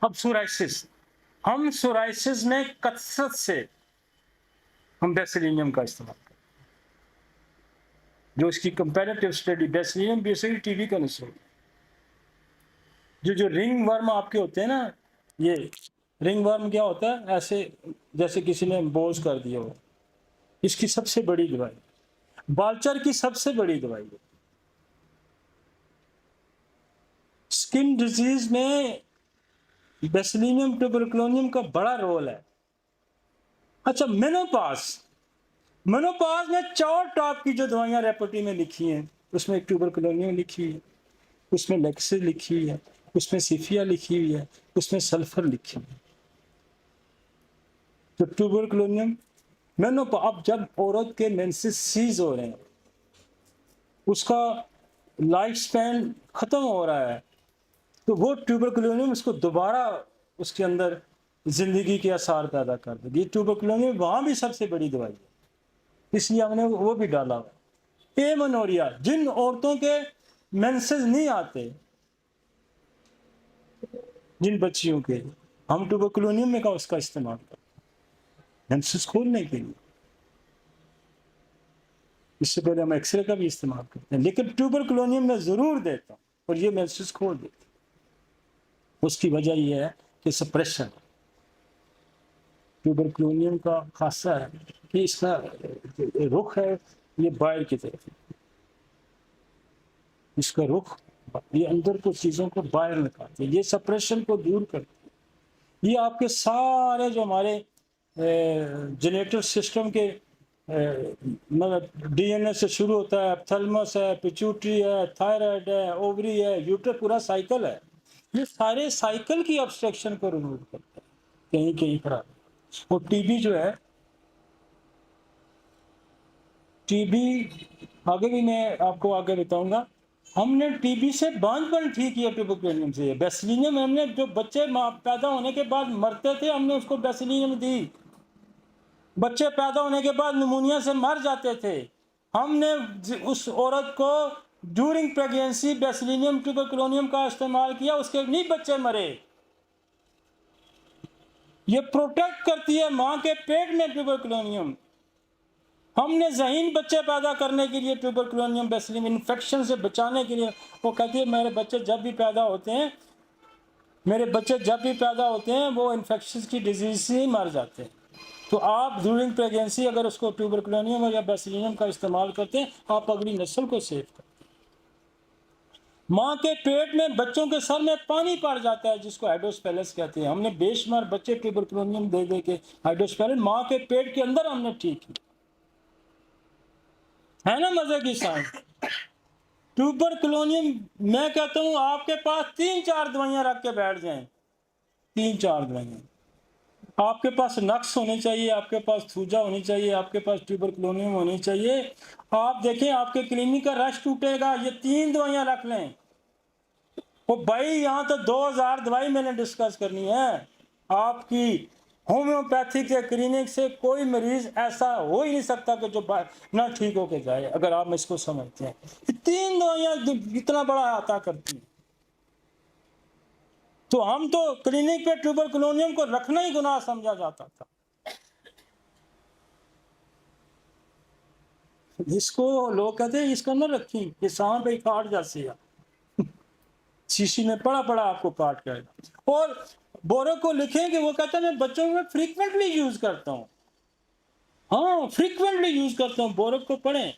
اب سورائسس، ہم سورائسس میں کثرت سے ہم بیسیلینیم کا استعمال کریں، جو اس کی comparative study, bacillinum basically T B کا نسل، جو رنگ ورم آپ کے ہوتے ہیں نا، یہ رنگ ورم کیا ہوتا ہے؟ ایسے جیسے کسی نے بوز کر دیا ہو، اس کی سب سے بڑی دوائی، بالچر کی سب سے بڑی دوائی ہے۔ اسکن ڈیزیز میں بیسیلینیم ٹیوبرکلونیم کا بڑا رول ہے۔ اچھا، مینوپاز میں 4 ٹاپ کی جو دوائیاں ریپورٹی میں لکھی ہیں، اس میں ٹیوبرکلونیم لکھی ہے، اس میں لیکسس لکھی ہوئی ہے، اس میں سیفیا لکھی ہوئی ہے، اس میں سلفر لکھی ہوئی ہے۔ تو ٹیوبرکلونیم اب جب عورت کے مینسز سیز ہو رہے ہیں، اس کا لائف سپین ختم ہو رہا ہے، تو وہ ٹیوبرکلونیم اس کو دوبارہ اس کے اندر زندگی کے آثار پیدا کر دے گی۔ ٹیوبرکلونیم وہاں بھی سب سے بڑی دوائی ہے، اس لیے ہم نے وہ بھی ڈالا ہوا۔ ایمنوریا، جن عورتوں کے مینسز نہیں آتے، جن بچیوں کے، ہم ٹیوبرکلونیم میں کا اس کا استعمال کرتے ہیں مینسز کھولنے کے لیے۔ اس سے پہلے ہم ایکس رے کا بھی استعمال کرتے ہیں، لیکن ٹیوبرکلونیم میں ضرور دیتا ہوں، اور یہ مینسز کھول دیتا ہوں۔ اس کی وجہ یہ ہے کہ سپریشن ٹیوبرکلونیم کا خاصہ ہے کہ اس کا رخ ہے یہ باہر کی طرف، اس کا رخ یہ اندر کو چیزوں کو باہر نکالتے، یہ سپریشن کو دور کرتے۔ یہ آپ کے سارے جو ہمارے جنریٹر سسٹم کے ڈی این اے سے شروع ہوتا ہے، تھلمس ہے، پیچوٹری ہے، تھائرائڈ ہے، اووری ہے، یوٹر، پورا سائیکل ہے، یہ سارے سائیکل کی ابسٹریکشن کو ریموو کرتا ہے کہیں کہیں خراب۔ اور ٹی بی جو ہے، ٹی بی آگے بھی میں آپ کو آگے بتاؤں گا، ہم نے ٹی بی سے باندھ پن ٹھیک کیا ٹیوبرکلونیم سے۔ بیسیلینیم ہم نے جو بچے پیدا ہونے کے بعد مرتے تھے، ہم نے اس کو بیسیلینیم دی۔ بچے پیدا ہونے کے بعد نمونیا سے مر جاتے تھے، ہم نے اس عورت کو ڈیورنگ پریگنینسی بیسیلینیم ٹیوبرکلونیم کا استعمال کیا، اس کے نہیں بچے مرے۔ یہ پروٹیکٹ کرتی ہے ماں کے پیٹ میں ٹیوبرکلونیم۔ ہم نے ذہین بچے پیدا کرنے کے لیے ٹیوبرکلونیم بیسیلینیم، انفیکشن سے بچانے کے لیے، وہ کہتی ہے میرے بچے جب بھی پیدا ہوتے ہیں وہ انفیکشن کی ڈیزیز سے ہی مر جاتے ہیں۔ تو آپ ڈیورنگ پریگنینسی اگر اس کو ٹیوبرکلونیم یا بیسیلینیم کا استعمال کرتے ہیں، آپ اگلی نسل کو سیو کرتے ہیں۔ ماں کے پیٹ میں بچوں کے سر میں پانی پڑ جاتا ہے، جس کو ہائیڈروسپیلس کہتے ہیں۔ ہم نے بے شمار بچے ٹیوبرکلونیم دے دے کے ہائیڈروسپیلس ماں کے پیٹ کے اندر ہم نے ٹھیک کی ہے نا، مزے کی سائنس۔ ٹیوبرکلونیم میں کہتا ہوں آپ کے پاس 3-4 دوائیاں رکھ کے بیٹھ جائیں، 3-4 دوائیاں آپ کے پاس، نقص ہونے چاہیے، آپ کے پاس تھوجا ہونی چاہیے، آپ کے پاس ٹیوبرکلونیم ہونی چاہیے۔ آپ دیکھیں آپ کے کلینک کا رش ٹوٹے گا، یہ 3 دوائیاں رکھ لیں۔ وہ بھائی یہاں تو 2000 دوائی میں نے ڈسکس کرنی ہے۔ آپ کی ہومیوپیتھی کے کلینک سے کوئی مریض ایسا ہو ہی نہیں سکتا کہ جو نہ ٹھیک ہو کے جائے، اگر آپ اس کو سمجھتے ہیں۔ 3 دوائیاں اتنا بڑا احاطہ کرتی ہیں، تو ہم تو کلینک پہ ٹیوبرکلونیم کو رکھنا ہی گناہ سمجھا جاتا تھا۔ اس کو لوگ کہتے ہیں اس کو نہ رکھیں، یہ سانپ پہ کاٹ جاتی ہے، شیشی میں پڑا پڑا آپ کو کاٹ کرے گا۔ اور بورک کو لکھیں کہ وہ کہتا ہے میں بچوں میں فریکوینٹلی یوز کرتا ہوں، ہاں فریکوینٹلی یوز کرتا ہوں، بورک کو پڑھیں۔